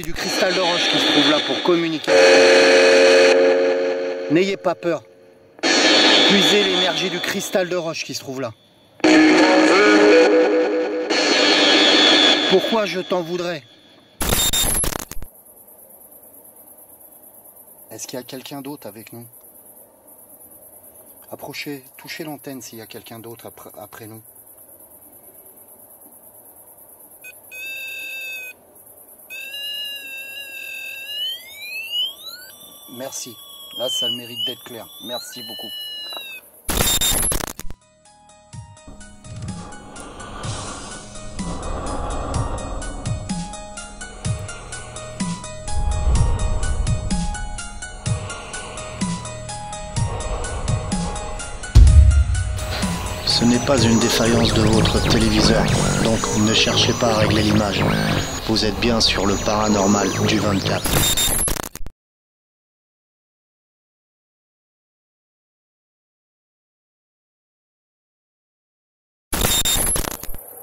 l'énergie du cristal de roche qui se trouve là pour communiquer. N'ayez pas peur. Puisez l'énergie du cristal de roche qui se trouve là. Pourquoi je t'en voudrais? Est-ce qu'il y a quelqu'un d'autre avec nous? Approchez, touchez l'antenne s'il y a quelqu'un d'autre après nous. Merci. Là, ça a le mérite d'être clair. Merci beaucoup. Ce n'est pas une défaillance de votre téléviseur, donc ne cherchez pas à régler l'image. Vous êtes bien sur le paranormal du 24.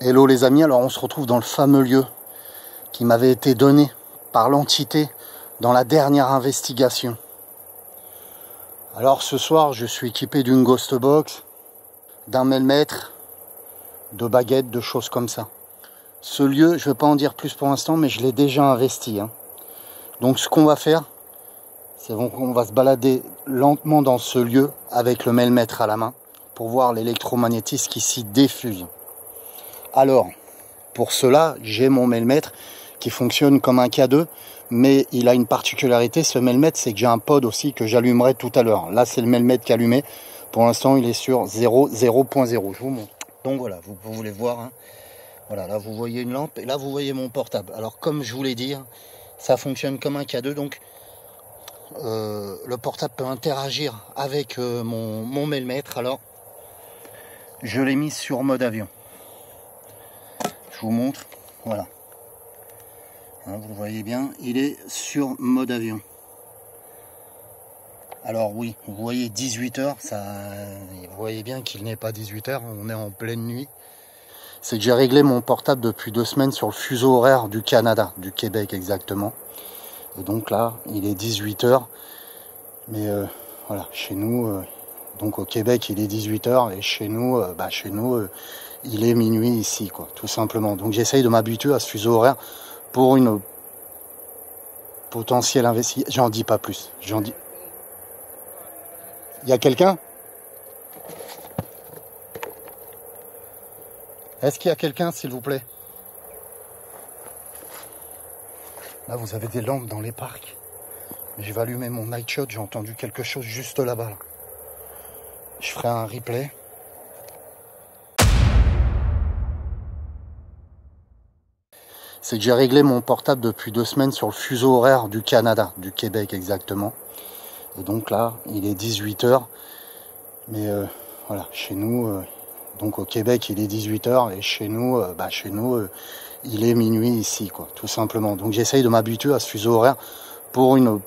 Hello les amis, alors on se retrouve dans le fameux lieu qui m'avait été donné par l'entité dans la dernière investigation. Alors ce soir je suis équipé d'une ghost box, d'un melmètre, de baguettes, de choses comme ça. Ce lieu, je ne vais pas en dire plus pour l'instant, mais je l'ai déjà investi. Donc ce qu'on va faire, c'est qu'on va se balader lentement dans ce lieu avec le melmètre à la main pour voir l'électromagnétisme qui s'y diffuse. Alors, pour cela, j'ai mon melmètre qui fonctionne comme un K2, mais il a une particularité, ce melmètre, c'est que j'ai un pod aussi que j'allumerai tout à l'heure. Là, c'est le melmètre qui est allumé. Pour l'instant, il est sur 0.0. Je vous montre. Donc voilà, vous voulez voir. Voilà, là, vous voyez une lampe et là, vous voyez mon portable. Alors, comme je vous l'ai dit, ça fonctionne comme un K2. Donc, le portable peut interagir avec mon melmètre. Alors, je l'ai mis sur mode avion. Je vous montre, voilà. Vous le voyez bien, il est sur mode avion. Alors oui, vous voyez 18h, vous voyez bien qu'il n'est pas 18h, on est en pleine nuit. C'est que j'ai réglé mon portable depuis 2 semaines sur le fuseau horaire du Canada, du Québec exactement. Et donc là, il est 18h. Mais voilà, chez nous, donc au Québec, il est 18h et chez nous, il est minuit ici, quoi, tout simplement. Donc j'essaye de m'habituer à ce fuseau horaire pour une potentielle investigation. J'en dis pas plus. J'en dis. Il y a quelqu'un? Est-ce qu'il y a quelqu'un, s'il vous plaît? Là, vous avez des lampes dans les parcs. Je vais allumer mon night shot. J'ai entendu quelque chose juste là-bas. Là. Je ferai un replay. C'est que j'ai réglé mon portable depuis 2 semaines sur le fuseau horaire du Canada, du Québec exactement. Et donc là, il est 18h. Mais voilà, chez nous, donc au Québec, il est 18h. Et chez nous, il est minuit ici, quoi, tout simplement. Donc j'essaye de m'habituer à ce fuseau horaire pour une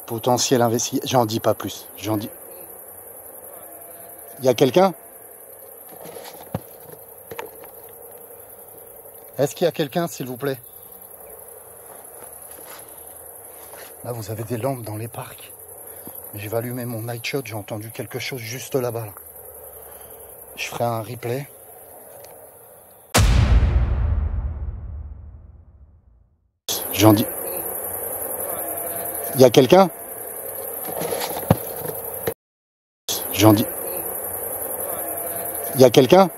potentielle investigation. J'en dis pas plus. J'en dis. Il y a quelqu'un? Est-ce qu'il y a quelqu'un, s'il vous plaît? Là, vous avez des lampes dans les parcs. Je vais allumer mon night shot. J'ai entendu quelque chose juste là-bas. Là. Je ferai un replay. J'en dis. Il y a quelqu'un? J'en dis. Il y a quelqu'un?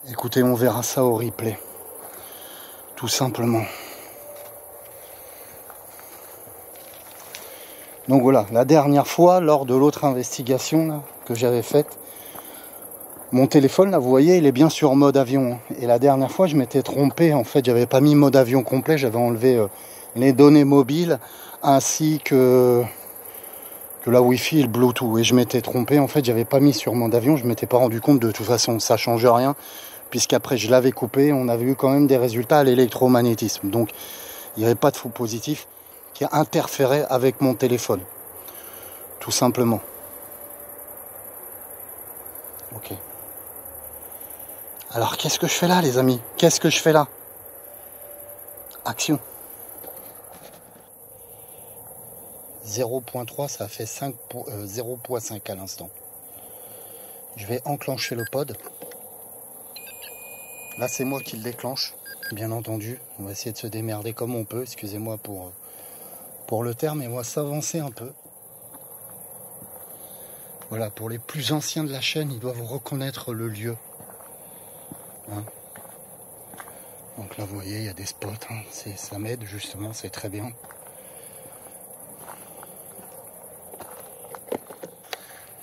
Écoutez, on verra ça au replay. Tout simplement. Donc voilà, la dernière fois, lors de l'autre investigation là, que j'avais faite, Mon téléphone, là, vous voyez, il est bien sur mode avion. Et la dernière fois, je m'étais trompé. En fait, j'avais pas mis mode avion complet. J'avais enlevé les données mobiles ainsi que la Wi-Fi et le Bluetooth. Et je m'étais trompé. En fait, j'avais pas mis sur mode avion. Je m'étais pas rendu compte. De toute façon, ça change rien. Puisqu'après, je l'avais coupé. On avait eu quand même des résultats à l'électromagnétisme. Donc, il n'y avait pas de faux positif qui a interféré avec mon téléphone. Tout simplement. Ok. Alors, qu'est-ce que je fais là, les amis? Qu'est-ce que je fais là? Action. 0.3, ça fait 0.5 à l'instant. Je vais enclencher le pod. Là, c'est moi qui le déclenche, bien entendu. On va essayer de se démerder comme on peut. Excusez-moi pour le terme, mais on va s'avancer un peu. Voilà, pour les plus anciens de la chaîne, ils doivent reconnaître le lieu. Hein? Donc là, vous voyez, il y a des spots. Hein. Ça m'aide, justement, c'est très bien.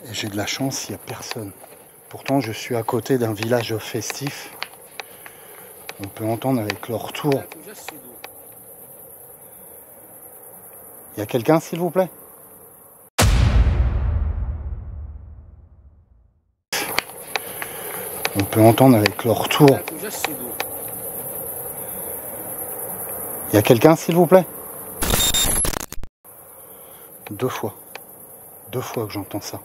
Et j'ai de la chance, il n'y a personne. Pourtant, je suis à côté d'un village festif. On peut entendre avec leur tour. Il y a quelqu'un, s'il vous plaît? On peut entendre avec leur tour. Il y a quelqu'un, s'il vous plaît? Deux fois. 2 fois que j'entends ça.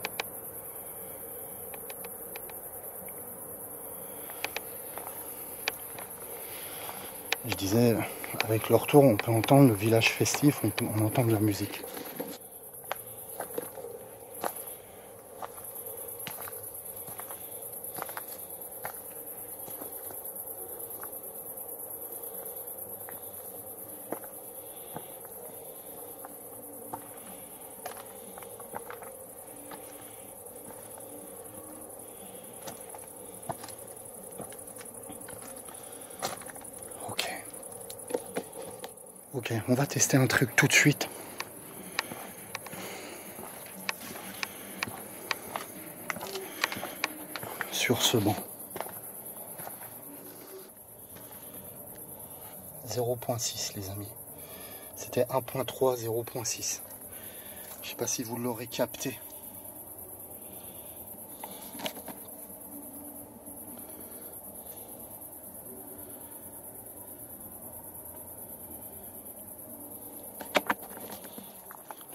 Je disais, avec leur tour, on peut entendre le village festif, on entend de la musique. Ok, on va tester un truc tout de suite. Sur ce banc. 0.6 les amis. C'était 1.3, 0.6. Je sais pas si vous l'aurez capté.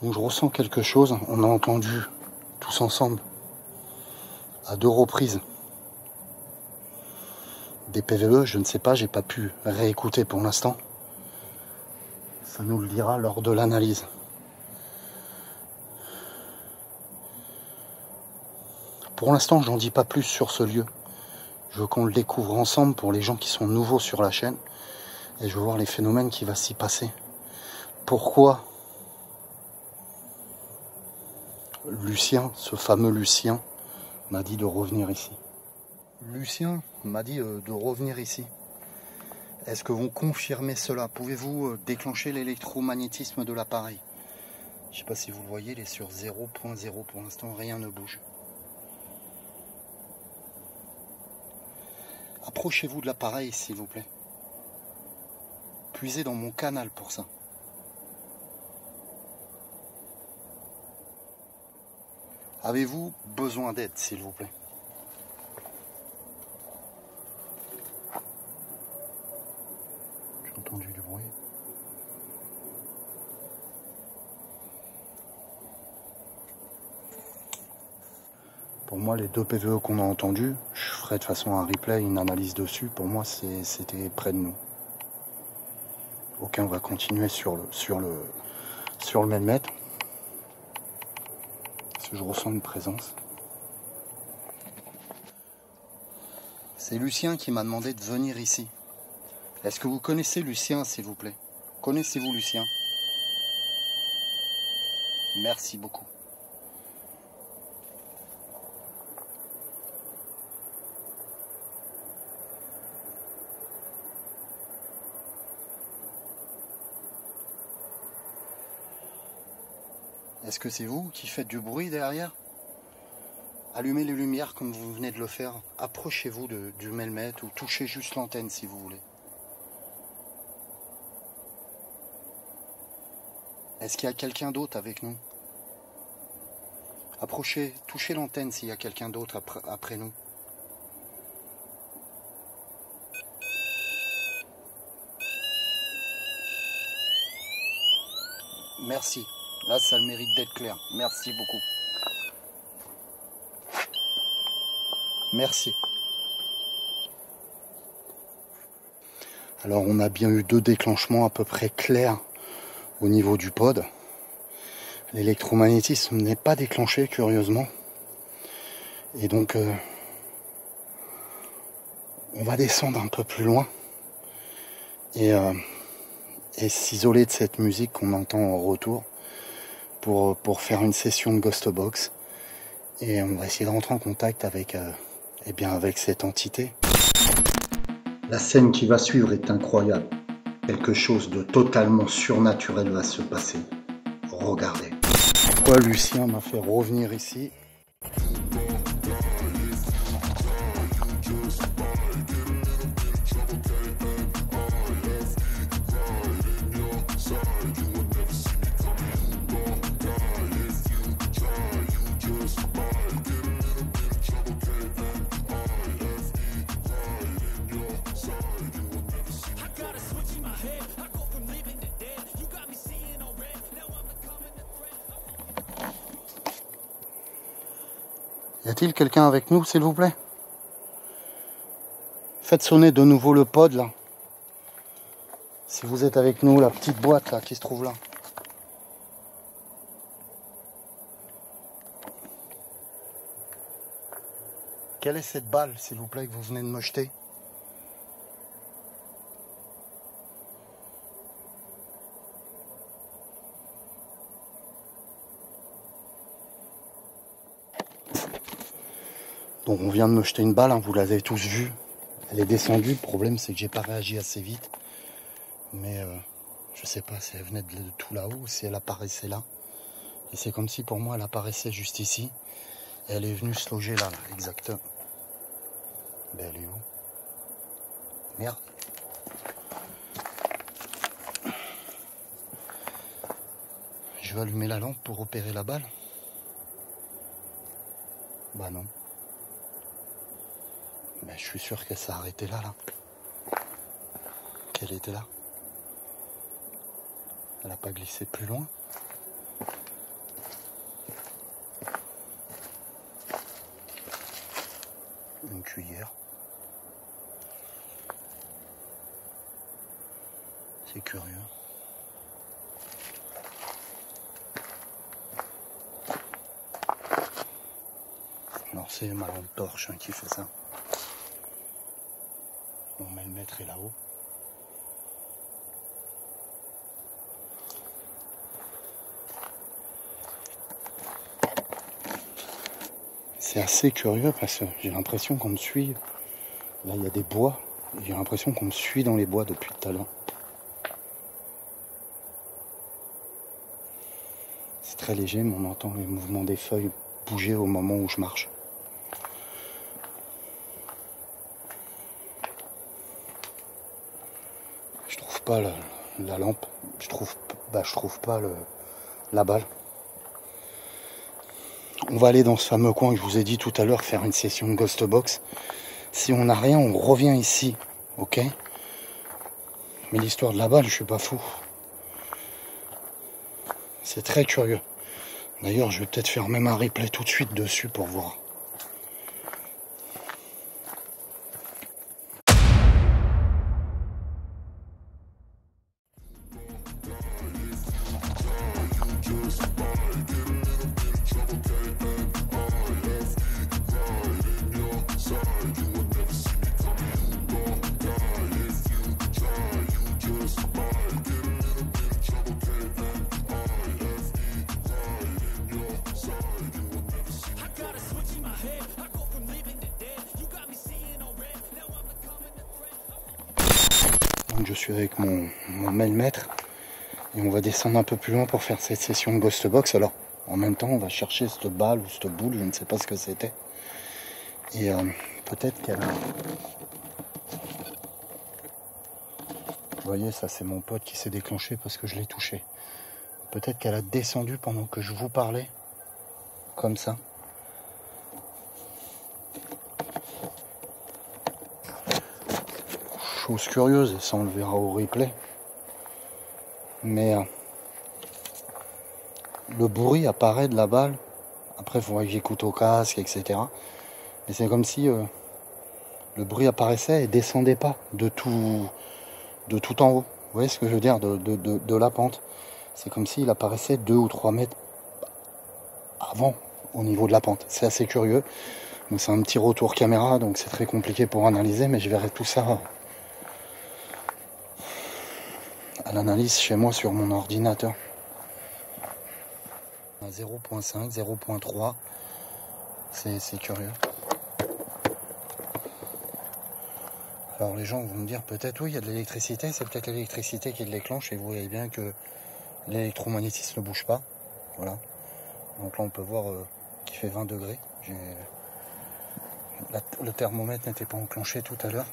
Donc je ressens quelque chose. On a entendu tous ensemble à 2 reprises des PVE. Je ne sais pas, j'ai pas pu réécouter pour l'instant. Ça nous le dira lors de l'analyse. Pour l'instant, j'en dis pas plus sur ce lieu. Je veux qu'on le découvre ensemble pour les gens qui sont nouveaux sur la chaîne. Et je veux voir les phénomènes qui vont s'y passer. Pourquoi Lucien, ce fameux Lucien, m'a dit de revenir ici. Lucien m'a dit de revenir ici. Est-ce que vous confirmez cela? Pouvez-vous déclencher l'électromagnétisme de l'appareil? Je ne sais pas si vous le voyez, il est sur 0.0 pour l'instant, rien ne bouge. Approchez-vous de l'appareil s'il vous plaît. Puisez dans mon canal pour ça. Avez-vous besoin d'aide s'il vous plaît? J'ai entendu du bruit. Pour moi, les 2 PVE qu'on a entendus, je ferai de toute façon un replay, une analyse dessus. Pour moi, c'était près de nous. Ok, on va continuer sur le même mètre. Parce que je ressens une présence. C'est Lucien qui m'a demandé de venir ici. Est-ce que vous connaissez Lucien, s'il vous plaît? Connaissez-vous Lucien? Merci beaucoup. Est-ce que c'est vous qui faites du bruit derrière? allumez les lumières comme vous venez de le faire. Approchez-vous du Melmet ou touchez juste l'antenne si vous voulez. Est-ce qu'il y a quelqu'un d'autre avec nous? Approchez, touchez l'antenne s'il y a quelqu'un d'autre après nous. Merci. Là, ça a le mérite d'être clair. Merci beaucoup. Merci. Alors, on a bien eu 2 déclenchements à peu près clairs au niveau du pod. L'électromagnétisme n'est pas déclenché, curieusement. Et donc, on va descendre un peu plus loin. Et s'isoler de cette musique qu'on entend en retour pour faire une session de Ghost Box. Et on va essayer de rentrer en contact avec, avec cette entité. La scène qui va suivre est incroyable. Quelque chose de totalement surnaturel va se passer. Regardez. Pourquoi Lucien m'a fait revenir ici? Y a-t-il quelqu'un avec nous, s'il vous plaît? Faites sonner de nouveau le pod, là. Si vous êtes avec nous, la petite boîte, là, qui se trouve là. Quelle est cette balle, s'il vous plaît, que vous venez de me jeter? Donc on vient de me jeter une balle, hein, vous l'avez tous vu. Elle est descendue, le problème c'est que j'ai pas réagi assez vite. Mais je sais pas si elle venait de tout là-haut ou si elle apparaissait là. Et c'est comme si pour moi elle apparaissait juste ici. Et elle est venue se loger là, exactement. Ben elle est où? Merde. Je vais allumer la lampe pour repérer la balle. Bah non. Mais je suis sûr qu'elle s'est arrêtée là. Qu'elle était là. Elle n'a pas glissé plus loin. Une cuillère. C'est curieux. Alors c'est ma lampe torche qui fait ça. On met le maître est là-haut. C'est assez curieux parce que j'ai l'impression qu'on me suit. Là, il y a des bois. J'ai l'impression qu'on me suit dans les bois depuis tout à l'heure. C'est très léger, mais on entend les mouvements des feuilles bouger au moment où je marche. Je trouve pas la lampe. Je trouve pas la balle. On va aller dans ce fameux coin que je vous ai dit tout à l'heure, faire une session de Ghost Box. Si on n'a rien, on revient ici, ok? Mais l'histoire de la balle, je suis pas fou. C'est très curieux. D'ailleurs, je vais peut-être faire même un replay tout de suite dessus pour voir. Donc je suis avec mon maître et on va descendre un peu plus loin pour faire cette session de Ghost Box. Alors en même temps on va chercher cette balle ou cette boule, je ne sais pas ce que c'était. Et peut-être qu'elle a... Vous voyez, ça c'est mon pote qui s'est déclenché parce que je l'ai touché. Peut-être qu'elle a descendu pendant que je vous parlais. Comme ça. Chose curieuse, et ça on le verra au replay. Mais le bruit apparaît de la balle. Après, il faudrait que j'écoute au casque, etc. Mais c'est comme si le bruit apparaissait et descendait pas de tout en haut. Vous voyez ce que je veux dire de la pente. C'est comme s'il apparaissait 2 ou 3 mètres avant au niveau de la pente. C'est assez curieux. Donc c'est un petit retour caméra, donc c'est très compliqué pour analyser, mais je verrai tout ça à l'analyse chez moi sur mon ordinateur. 0.5, 0.3, c'est curieux. Alors les gens vont me dire peut-être oui il y a de l'électricité, c'est peut-être l'électricité qui le déclenche et vous voyez bien que l'électromagnétisme ne bouge pas. Voilà. Donc là on peut voir qu'il fait 20 degrés. Le thermomètre n'était pas enclenché tout à l'heure.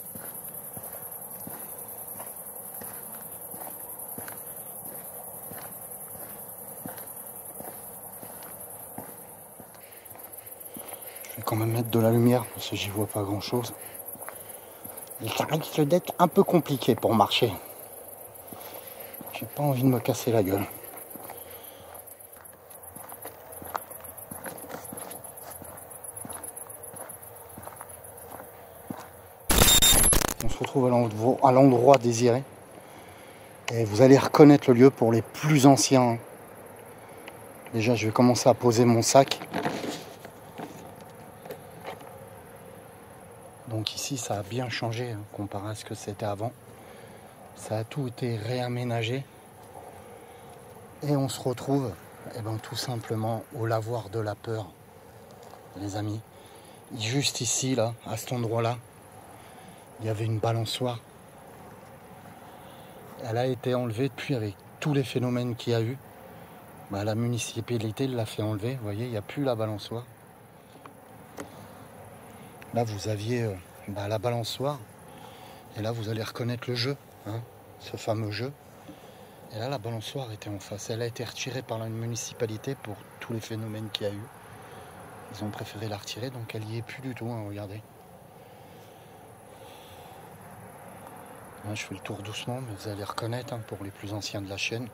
Je vais quand même mettre de la lumière parce que j'y vois pas grand chose. Il risque d'être un peu compliqué pour marcher. J'ai pas envie de me casser la gueule. On se retrouve à l'endroit désiré. Et vous allez reconnaître le lieu pour les plus anciens. Déjà, je vais commencer à poser mon sac. Donc ici, ça a bien changé hein, comparé à ce que c'était avant. Ça a tout été réaménagé. Et on se retrouve tout simplement au lavoir de la peur, les amis. Juste ici, là, à cet endroit-là, il y avait une balançoire. Elle a été enlevée depuis avec tous les phénomènes qu'il y a eu. La municipalité l'a fait enlever. Vous voyez, il n'y a plus la balançoire. Là, vous aviez la balançoire. Et là, vous allez reconnaître le jeu, hein, ce fameux jeu. Et là, la balançoire était en face. Elle a été retirée par la municipalité pour tous les phénomènes qu'il y a eu. Ils ont préféré la retirer, donc elle n'y est plus du tout, hein, regardez. Là, je fais le tour doucement, mais vous allez reconnaître hein, pour les plus anciens de la chaîne.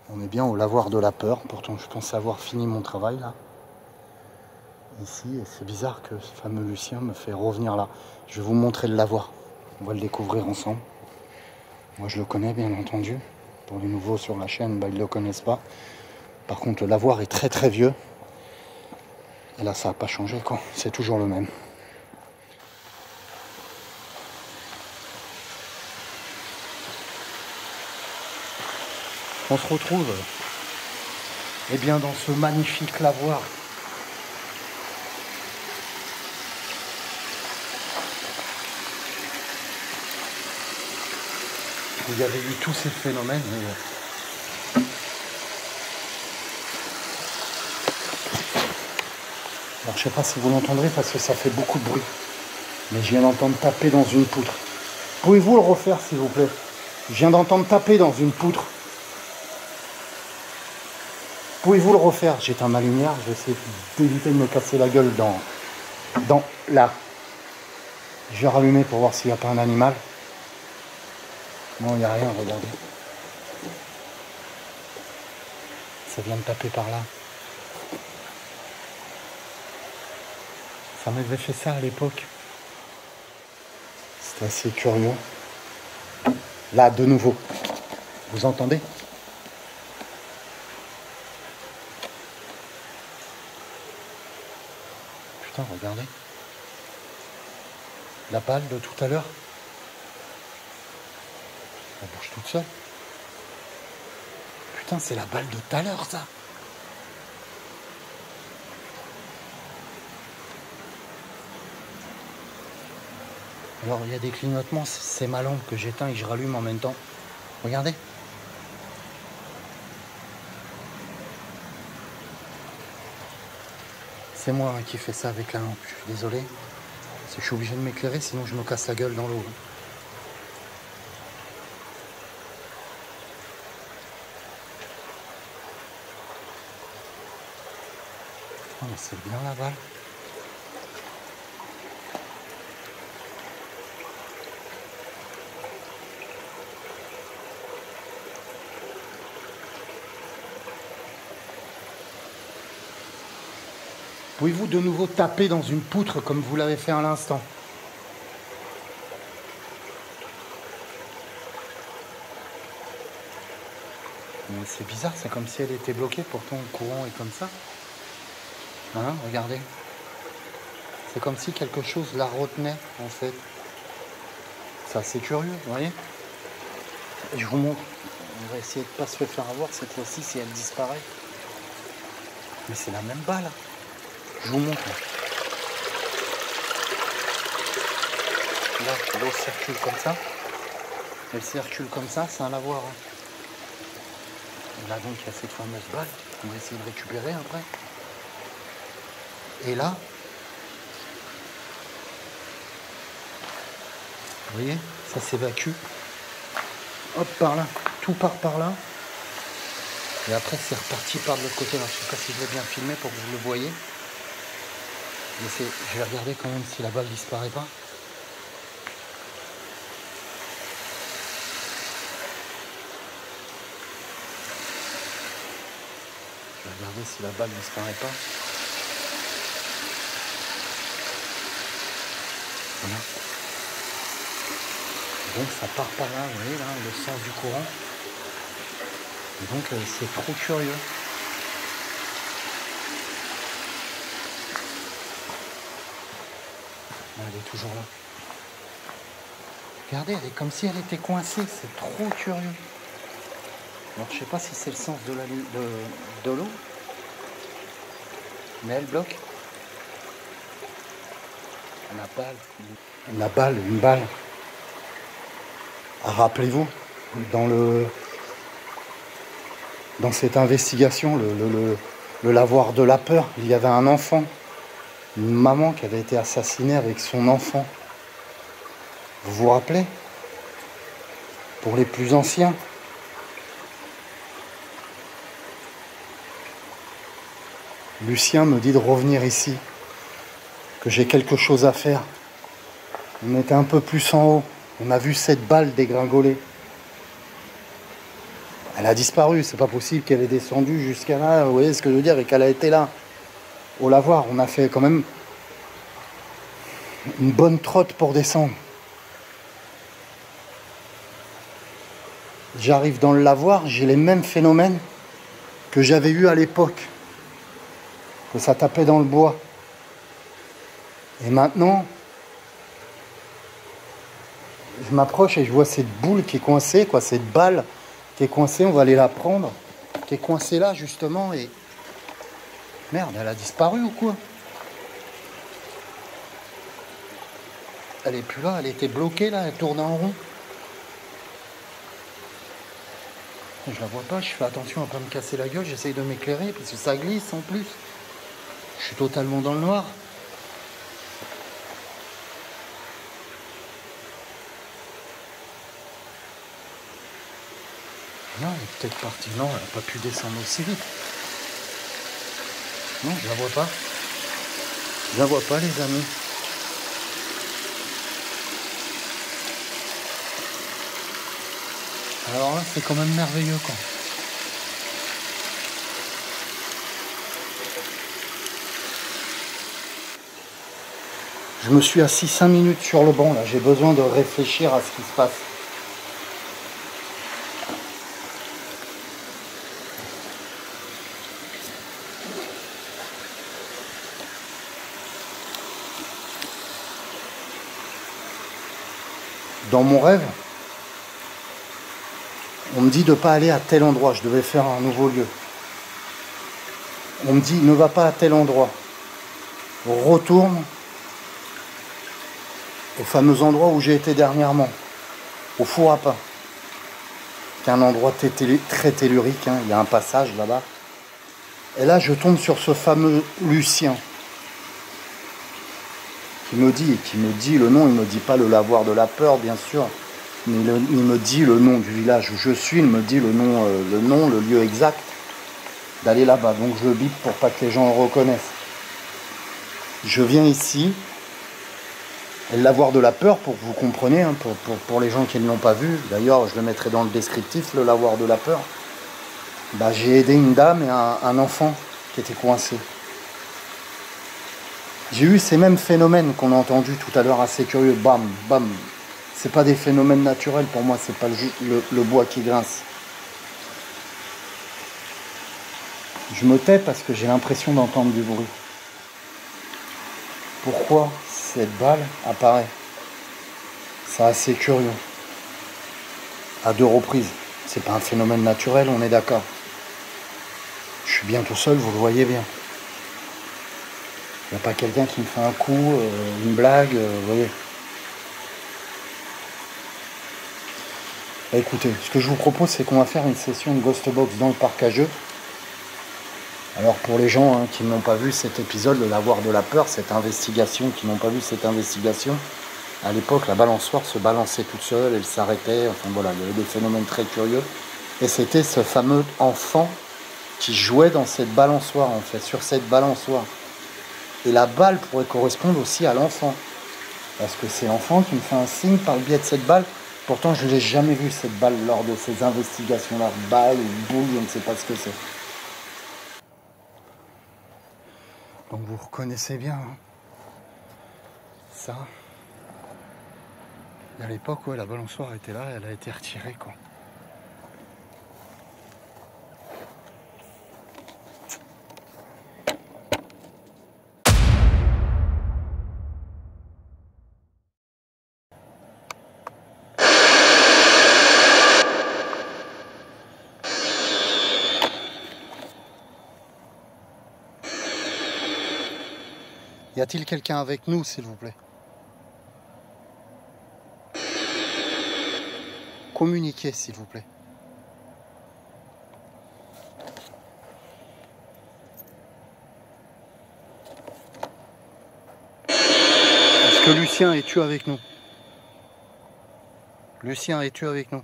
On est bien au lavoir de la peur, pourtant je pense avoir fini mon travail là. Ici, et c'est bizarre que ce fameux Lucien me fait revenir là. Je vais vous montrer le lavoir, on va le découvrir ensemble. Moi je le connais bien entendu. Pour les nouveaux sur la chaîne, ils ne le connaissent pas. Par contre le lavoir est très très vieux. Et là ça n'a pas changé quoi, c'est toujours le même. On se retrouve dans ce magnifique lavoir. Où il y avait eu tous ces phénomènes. Alors je sais pas si vous l'entendrez parce que ça fait beaucoup de bruit. Mais je viens d'entendre taper dans une poutre. Pouvez-vous le refaire s'il vous plaît? Je viens d'entendre taper dans une poutre. Pouvez-vous le refaire? J'éteins ma lumière, je vais essayer d'éviter de me casser la gueule dans là. Je vais rallumer pour voir s'il n'y a pas un animal. Non, il n'y a rien, regardez. Ça vient de taper par là. Ça m'avait fait ça à l'époque. C'était assez curieux. Là, de nouveau. Vous entendez? Putain, regardez. La balle de tout à l'heure. Elle bouge toute seule. Putain, c'est la balle de tout à l'heure, ça. Alors, il y a des clignotements. C'est ma lampe que j'éteins et je rallume en même temps. Regardez. C'est moi qui fais ça avec la lampe, je suis désolé. Je suis obligé de m'éclairer, sinon je me casse la gueule dans l'eau. Oh, mais c'est bien la balle. Pouvez-vous de nouveau taper dans une poutre comme vous l'avez fait à l'instant? C'est bizarre, c'est comme si elle était bloquée, pourtant le courant est comme ça. Hein, regardez. C'est comme si quelque chose la retenait en fait. C'est assez curieux, vous voyez. Je vous montre. On va essayer de ne pas se faire avoir cette fois-ci si elle disparaît. Mais c'est la même balle. Je vous montre. Là, l'eau circule comme ça. Elle circule comme ça, c'est un lavoir. Hein. Et là donc il y a cette fameuse balle qu'on va essayer de récupérer après. Et là, vous voyez, ça s'évacue. Hop, par là, tout part par là. Et après c'est reparti par de l'autre côté. Alors, je ne sais pas si je vais bien filmer pour que vous le voyez. Mais je vais regarder quand même si la balle disparaît pas. Je vais regarder si la balle disparaît pas. Voilà. Donc ça part par là, vous voyez là, le sens du courant. Et donc c'est trop curieux. Elle est toujours là. Regardez, elle est comme si elle était coincée, c'est trop curieux. Alors je sais pas si c'est le sens de l'eau, mais elle bloque. La balle, une balle. Ah, rappelez-vous, dans cette investigation, le lavoir de la peur, il y avait un enfant, une maman qui avait été assassinée avec son enfant. Vous vous rappelez? Pour les plus anciens. Lucien me dit de revenir ici, que j'ai quelque chose à faire. On était un peu plus en haut. On a vu cette balle dégringoler. Elle a disparu, c'est pas possible qu'elle ait descendu jusqu'à là, vous voyez ce que je veux dire, et qu'elle a été là. Au lavoir, on a fait quand même une bonne trotte pour descendre. J'arrive dans le lavoir, j'ai les mêmes phénomènes que j'avais eu à l'époque. Que ça tapait dans le bois. Et maintenant, je m'approche et je vois cette boule qui est coincée, quoi, cette balle qui est coincée, on va aller la prendre, qui est coincée là justement et... Merde, elle a disparu ou quoi? Elle est plus là, elle était bloquée là, elle tourne en rond. Je la vois pas, je fais attention à pas me casser la gueule, j'essaye de m'éclairer parce que ça glisse en plus. Je suis totalement dans le noir. Non, elle est peut-être partie. Non, elle n'a pas pu descendre aussi vite. Non, je la vois pas. Je la vois pas, les amis. Alors là, c'est quand même merveilleux, quoi. Je me suis assis 5 minutes sur le banc, là. J'ai besoin de réfléchir à ce qui se passe. Dans mon rêve, on me dit de ne pas aller à tel endroit. Je devais faire un nouveau lieu. On me dit ne va pas à tel endroit. Retourne au fameux endroit où j'ai été dernièrement, au four à pain. C'est un endroit très tellurique, hein. Il y a un passage là-bas. Et là, je tombe sur ce fameux Lucien. qui me dit le nom. Il me dit pas le lavoir de la peur, bien sûr, mais il me dit le nom du village où je suis. Il me dit le nom, le lieu exact d'aller là-bas. Donc je bip pour pas que les gens le reconnaissent. Je viens ici. Et le lavoir de la peur, pour que vous compreniez, hein, pour les gens qui ne l'ont pas vu, d'ailleurs je le mettrai dans le descriptif, le lavoir de la peur, bah, j'ai aidé une dame et un enfant qui était coincé. J'ai eu ces mêmes phénomènes qu'on a entendus tout à l'heure, assez curieux, bam, bam. C'est pas des phénomènes naturels pour moi, c'est pas le bois qui grince. Je me tais parce que j'ai l'impression d'entendre du bruit. Pourquoi cette balle apparaît? C'est assez curieux. À 2 reprises. C'est pas un phénomène naturel, on est d'accord. Je suis bien tout seul, vous le voyez bien. Il n'y a pas quelqu'un qui me fait un coup, une blague, vous voyez. Bah, écoutez, ce que je vous propose, c'est qu'on va faire une session de Ghost Box dans le parc à jeux. Alors pour les gens qui n'ont pas vu cet épisode, le lavoir de la peur, cette investigation, qui n'ont pas vu cette investigation, à l'époque la balançoire se balançait toute seule, elle s'arrêtait, enfin voilà, il y avait des phénomènes très curieux. Et c'était ce fameux enfant qui jouait dans cette balançoire en fait, sur cette balançoire. Et la balle pourrait correspondre aussi à l'enfant. Parce que c'est l'enfant qui me fait un signe par le biais de cette balle. Pourtant je ne l'ai jamais vu cette balle lors de ces investigations-là. Balle ou boule, je ne sais pas ce que c'est. Donc vous reconnaissez bien ça. Et à l'époque, ouais, la balançoire était là, elle a été retirée, quoi. Y a-t-il quelqu'un avec nous, s'il vous plaît? Communiquez, s'il vous plaît. Est-ce que Lucien, es-tu avec nous? Lucien, es-tu avec nous?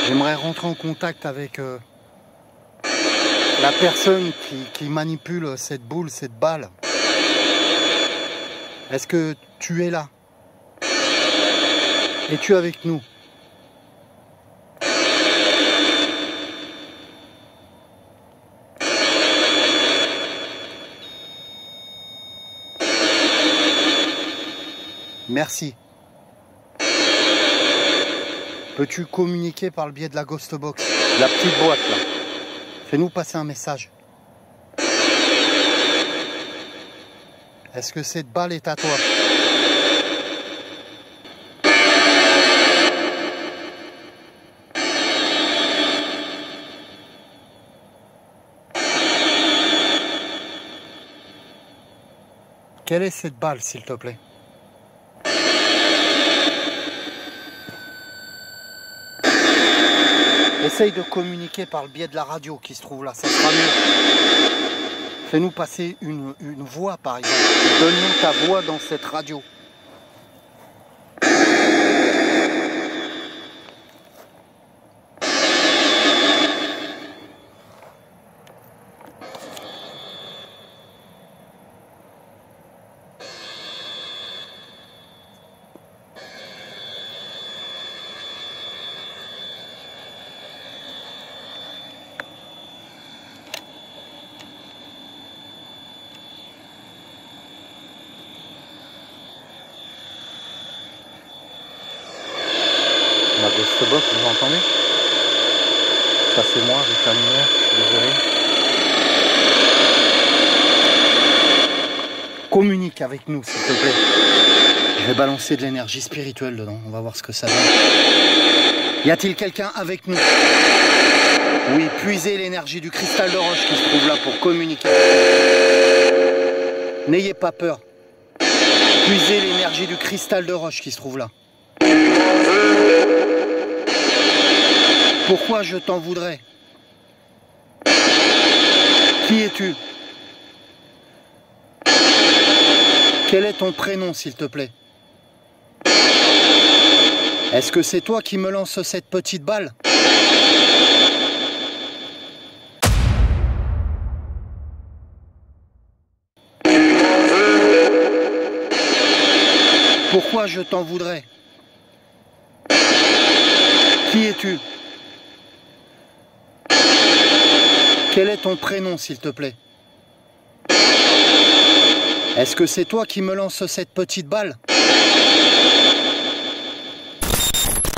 J'aimerais rentrer en contact avec la personne qui manipule cette boule, cette balle. Est-ce que tu es là? Es-tu avec nous? Merci. Peux-tu communiquer par le biais de la Ghost Box? La petite boîte là. Fais-nous passer un message. Est-ce que cette balle est à toi? Quelle est cette balle, s'il te plaît? Essaye de communiquer par le biais de la radio qui se trouve là, ça sera mieux. Fais-nous passer une voix, par exemple. Donne-nous ta voix dans cette radio. La Ghost Box, vous entendez? Ça c'est moi avec la lumière, je suis désolé. Communique avec nous, s'il te plaît. Je vais balancer de l'énergie spirituelle dedans, on va voir ce que ça donne. Y a-t-il quelqu'un avec nous? Oui, puisez l'énergie du cristal de roche qui se trouve là pour communiquer. N'ayez pas peur. Puisez l'énergie du cristal de roche qui se trouve là. Pourquoi je t'en voudrais? Qui es-tu? Quel est ton prénom, s'il te plaît? Est-ce que c'est toi qui me lances cette petite balle? Pourquoi je t'en voudrais? Qui es-tu? Quel est ton prénom, s'il te plaît? Est-ce que c'est toi qui me lances cette petite balle?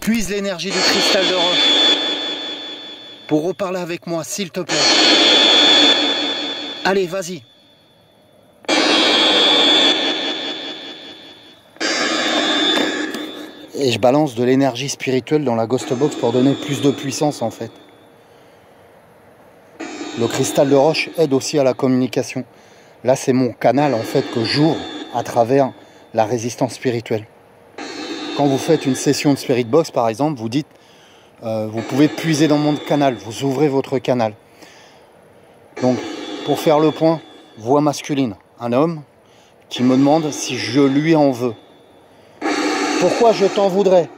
Puise l'énergie du cristal de roche pour reparler avec moi, s'il te plaît. Allez, vas-y. Et je balance de l'énergie spirituelle dans la Ghost Box pour donner plus de puissance, en fait. Le cristal de roche aide aussi à la communication. Là, c'est mon canal, en fait, que j'ouvre à travers la résistance spirituelle. Quand vous faites une session de Spirit Box, par exemple, vous dites, vous pouvez puiser dans mon canal, vous ouvrez votre canal. Donc, pour faire le point, voix masculine, un homme qui me demande si je lui en veux. Pourquoi je t'en voudrais?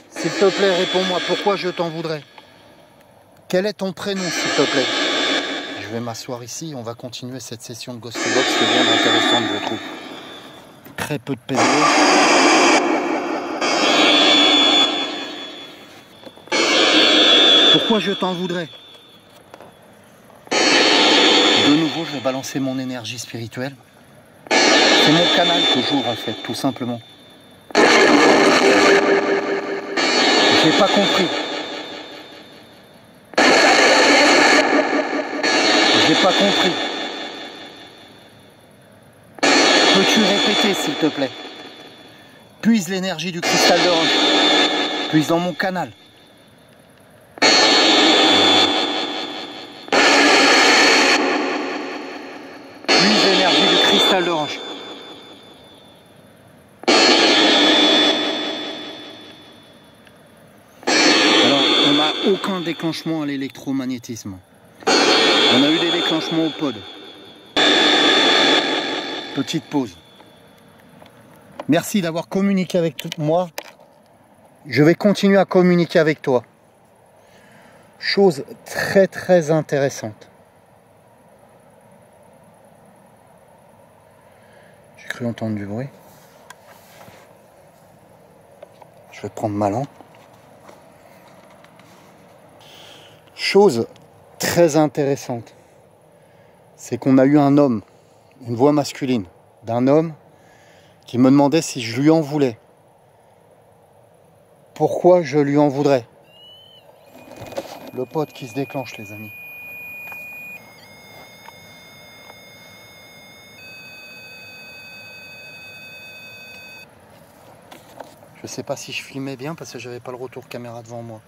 S'il te plaît, réponds-moi, pourquoi je t'en voudrais? Quel est ton prénom, s'il te plaît? Je vais m'asseoir ici, on va continuer cette session de Ghost Box qui est bien intéressante, je trouve. Très peu de PV. Pourquoi je t'en voudrais? De nouveau, je vais balancer mon énergie spirituelle. C'est mon canal que j'ouvre, en fait, tout simplement. J'ai pas compris. J'ai pas compris. Peux-tu répéter, s'il te plaît? Puise l'énergie du cristal de roche. Puise dans mon canal. Puise l'énergie du cristal de roche. Alors, on n'a aucun déclenchement à l'électromagnétisme. On a eu des déclenchements au pod. Petite pause. Merci d'avoir communiqué avec moi. Je vais continuer à communiquer avec toi. Chose très très intéressante. J'ai cru entendre du bruit. Je vais prendre ma lampe. Chose très intéressante, c'est qu'on a eu un homme, une voix masculine d'un homme qui me demandait si je lui en voulais. Pourquoi je lui en voudrais? Le pote qui se déclenche, les amis. Je sais pas si je filmais bien parce que j'avais pas le retour caméra devant moi.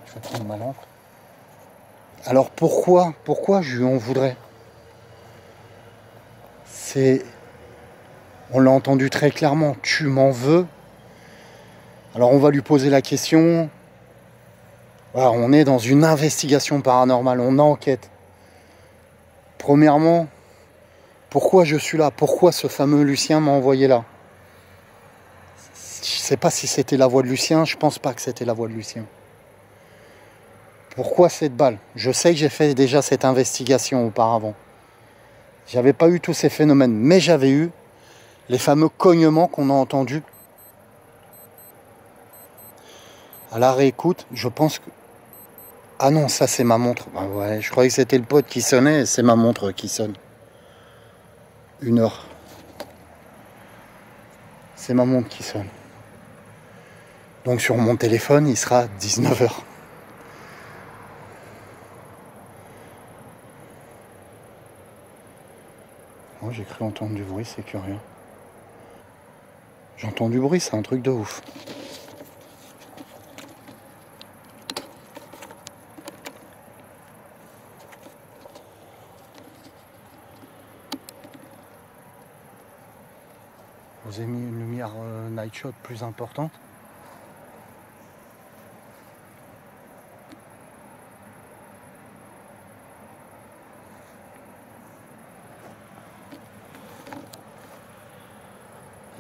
Je vais prendre ma lampe. Alors pourquoi je lui en voudrais? On l'a entendu très clairement, tu m'en veux? Alors on va lui poser la question. Voilà, on est dans une investigation paranormale, on enquête. Premièrement, pourquoi je suis là? Pourquoi ce fameux Lucien m'a envoyé là? Je ne sais pas si c'était la voix de Lucien, je pense pas que c'était la voix de Lucien. Pourquoi cette balle? Je sais que j'ai fait déjà cette investigation auparavant. J'avais pas eu tous ces phénomènes, mais j'avais eu les fameux cognements qu'on a entendus. À la réécoute, je pense que... Ah non, ça c'est ma montre. Ah ouais, je croyais que c'était le pote qui sonnait, et c'est ma montre qui sonne. 1h. C'est ma montre qui sonne. Donc sur mon téléphone, il sera 19h. Oh, j'ai cru entendre du bruit, c'est curieux. J'entends du bruit, c'est un truc de ouf. Je vous ai mis une lumière night shot plus importante.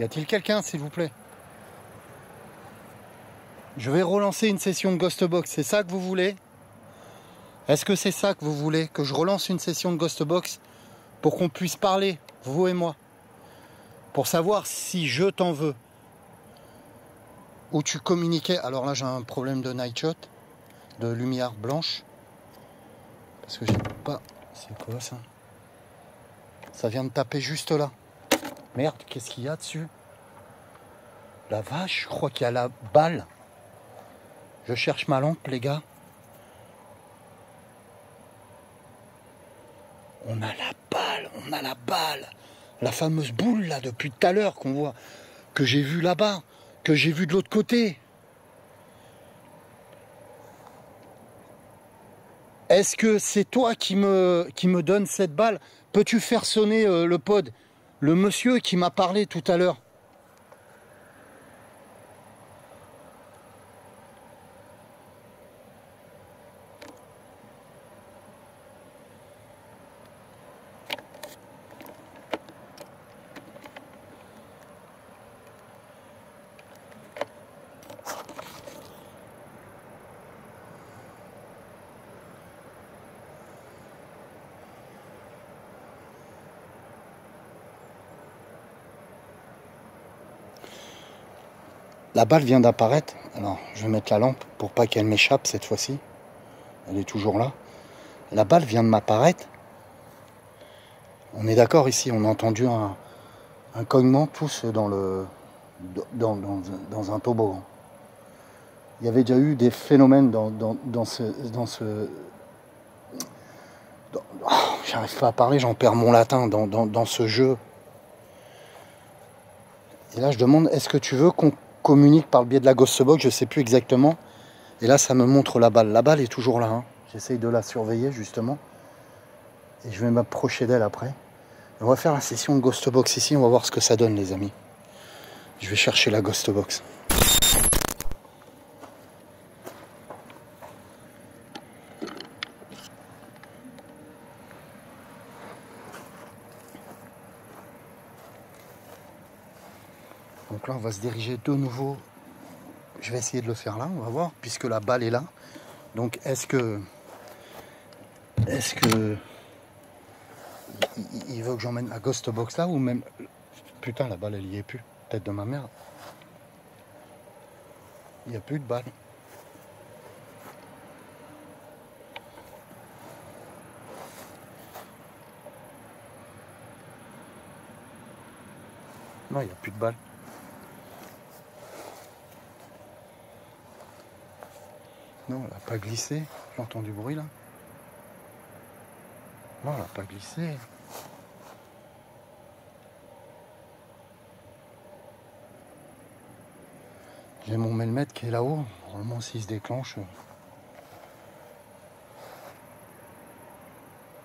Y a-t-il quelqu'un, s'il vous plaît? Je vais relancer une session de Ghost Box. C'est ça que vous voulez? Est-ce que c'est ça que vous voulez? Que je relance une session de Ghost Box pour qu'on puisse parler, vous et moi? Pour savoir si je t'en veux. Ou tu communiquais. Alors là, j'ai un problème de night shot, de lumière blanche. Parce que j'ai pas... C'est quoi ça? Ça vient de taper juste là. Merde, qu'est-ce qu'il y a dessus? La vache, je crois qu'il y a la balle. Je cherche ma lampe, les gars. On a la balle, on a la balle. La fameuse boule, là, depuis tout à l'heure, qu'on voit. Que j'ai vue là-bas. Que j'ai vue de l'autre côté. Est-ce que c'est toi qui me donne cette balle? Peux-tu faire sonner le pod? Le monsieur qui m'a parlé tout à l'heure. La balle vient d'apparaître. Alors, je vais mettre la lampe pour pas qu'elle m'échappe cette fois-ci. Elle est toujours là. La balle vient de m'apparaître. On est d'accord ici, on a entendu un cognement tous dans un toboggan. Il y avait déjà eu des phénomènes j'arrive pas à parler, j'en perds mon latin dans ce jeu. Et là, je demande, est-ce que tu veux qu'on communique par le biais de la Ghost Box? Je sais plus exactement. Et là, ça me montre la balle. La balle est toujours là. Hein. J'essaye de la surveiller, justement. Et je vais m'approcher d'elle après. On va faire la session de Ghost Box ici. On va voir ce que ça donne, les amis. Je vais chercher la Ghost Box. Donc là, on va se diriger de nouveau. Je vais essayer de le faire là, on va voir, puisque la balle est là. Donc, est-ce que il veut que j'emmène la Ghost Box là, ou même... Putain, la balle, elle y est plus. Tête de ma mère. Il n'y a plus de balle. Non, il n'y a plus de balle. Non, elle n'a pas glissé. J'entends du bruit là. Non, elle n'a pas glissé. J'ai mon maillemètre qui est là-haut. Normalement, s'il se déclenche.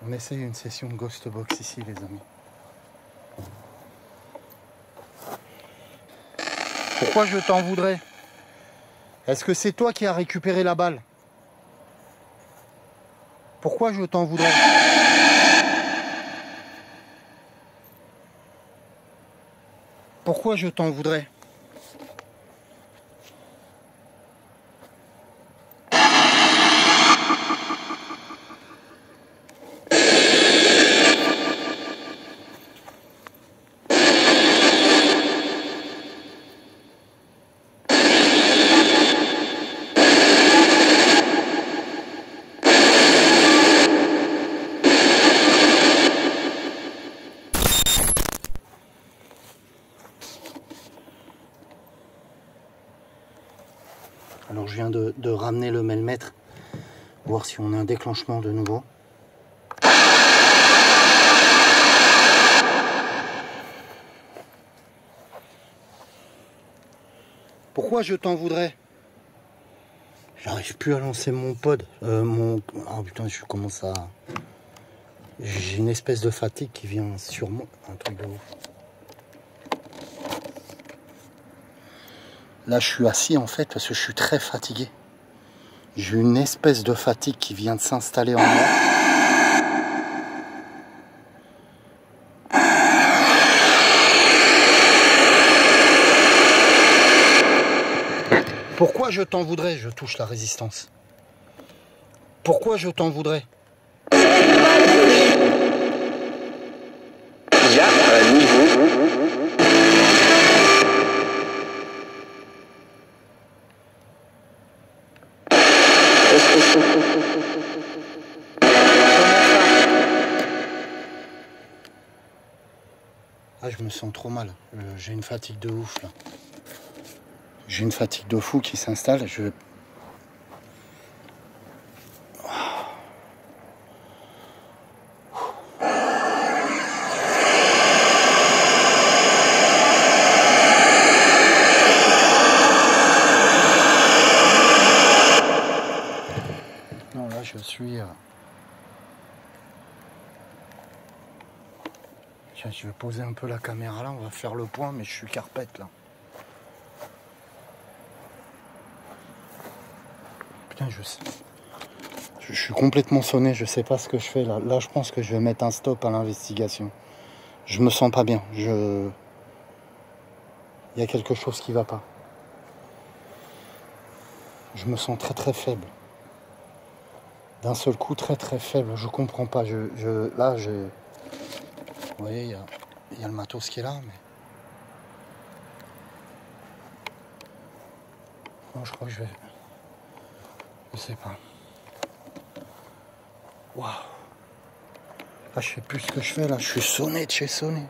On essaye une session de Ghost Box ici, les amis. Pourquoi je t'en voudrais? Est-ce que c'est toi qui as récupéré la balle? Pourquoi je t'en voudrais? Pourquoi je t'en voudrais? Alors je viens de ramener le maillemètre, voir si on a un déclenchement de nouveau. Pourquoi je t'en voudrais? J'arrive plus à lancer mon pod. Ah putain, je commence à... J'ai une espèce de fatigue qui vient sur moi. Un truc de ouf. Là, je suis assis en fait parce que je suis très fatigué. J'ai une espèce de fatigue qui vient de s'installer en moi. Pourquoi je t'en voudrais? Je touche la résistance. Pourquoi je t'en voudrais? Il y a un niveau. Ah, je me sens trop mal. J'ai une fatigue de ouf là. J'ai une fatigue de fou qui s'installe. Non, là je suis... Tiens, je vais poser un peu la caméra là, on va faire le point, mais je suis carpette là. Putain, je suis complètement sonné, je sais pas ce que je fais là. Là, je pense que je vais mettre un stop à l'investigation. Je me sens pas bien. Il y a quelque chose qui va pas. Je me sens très très faible. D'un seul coup, très très faible. Je comprends pas. Là, vous voyez, il y a le matos qui est là, mais... Non, je crois que je vais... Je sais pas. Waouh. Là, je sais plus ce que je fais, là. Je suis sonné de chez sonné.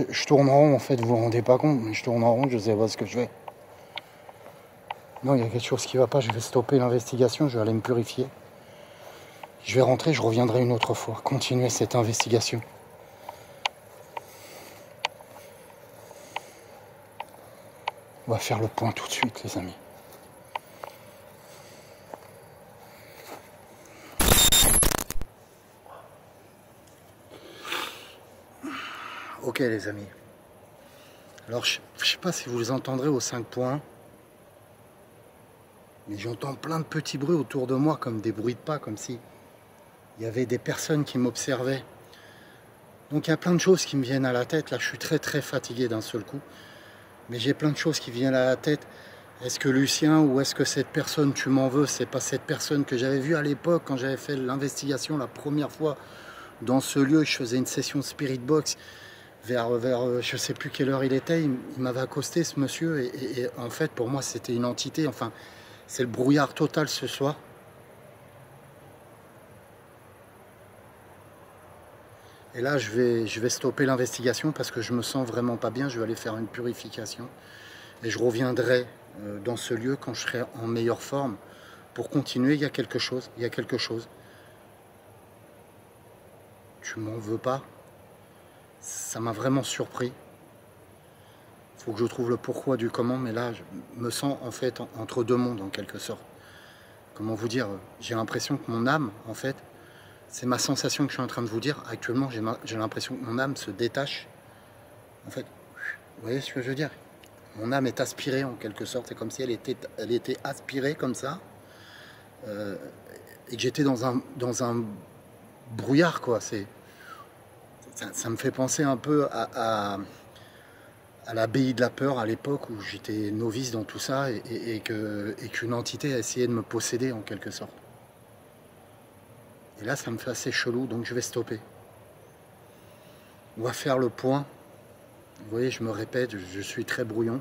Je tourne en rond, en fait, vous vous rendez pas compte, mais je tourne en rond, je sais pas ce que je fais. Non, il y a quelque chose qui va pas, je vais stopper l'investigation, je vais aller me purifier. Je vais rentrer, je reviendrai une autre fois, continuer cette investigation. On va faire le point tout de suite, les amis. Ok, les amis. Alors, je sais pas si vous les entendrez aux 5 points. Mais j'entends plein de petits bruits autour de moi, comme des bruits de pas, comme si il y avait des personnes qui m'observaient. Donc il y a plein de choses qui me viennent à la tête. Là, je suis très très fatigué d'un seul coup. Mais j'ai plein de choses qui viennent à la tête. Est-ce que Lucien ou est-ce que cette personne, tu m'en veux? C'est pas cette personne que j'avais vue à l'époque quand j'avais fait l'investigation la première fois dans ce lieu. Je faisais une session Spirit Box vers je sais plus quelle heure il était. Il m'avait accosté, ce monsieur. Et en fait, pour moi, c'était une entité. Enfin, c'est le brouillard total ce soir. Et là, je vais stopper l'investigation parce que je me sens vraiment pas bien. Je vais aller faire une purification. Et je reviendrai dans ce lieu quand je serai en meilleure forme pour continuer. Il y a quelque chose. Il y a quelque chose. Tu m'en veux pas? Ça m'a vraiment surpris. Il faut que je trouve le pourquoi du comment. Mais là, je me sens en fait entre deux mondes en quelque sorte. Comment vous dire? J'ai l'impression que mon âme, en fait, c'est ma sensation que je suis en train de vous dire. Actuellement, j'ai l'impression que mon âme se détache. En fait, vous voyez ce que je veux dire? Mon âme est aspirée en quelque sorte. C'est comme si elle était aspirée comme ça. Et que j'étais dans un brouillard, quoi. Ça me fait penser un peu à l'abbaye de la peur à l'époque où j'étais novice dans tout ça et qu'une entité a essayé de me posséder en quelque sorte. Et là, ça me fait assez chelou, donc je vais stopper. On va faire le point. Vous voyez, je me répète, je suis très brouillon.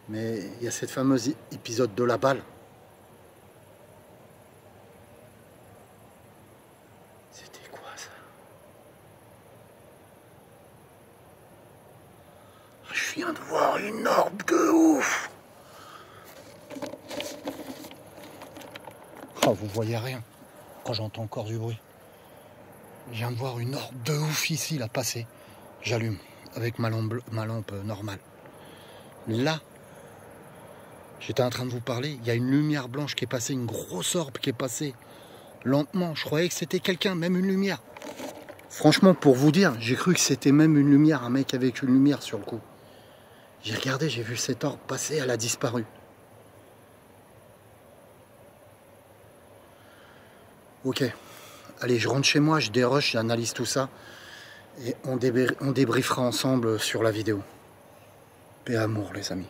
Mais il y a cette fameuse épisode de la balle. C'était quoi ça? Je viens de voir une orbe de ouf. Oh, vous voyez rien. Oh, j'entends encore du bruit. Je viens de voir une orbe de ouf ici, là, passer. J'allume avec ma lampe normale. Là, j'étais en train de vous parler, il y a une lumière blanche qui est passée, une grosse orbe qui est passée lentement. Je croyais que c'était quelqu'un, même une lumière. Franchement, pour vous dire, j'ai cru que c'était même une lumière, un mec avec une lumière sur le coup. J'ai regardé, j'ai vu cet orbe passer, elle a disparu. Ok, allez, je rentre chez moi, je dérush, j'analyse tout ça. Et on débriefera ensemble sur la vidéo. Paix et amour, les amis.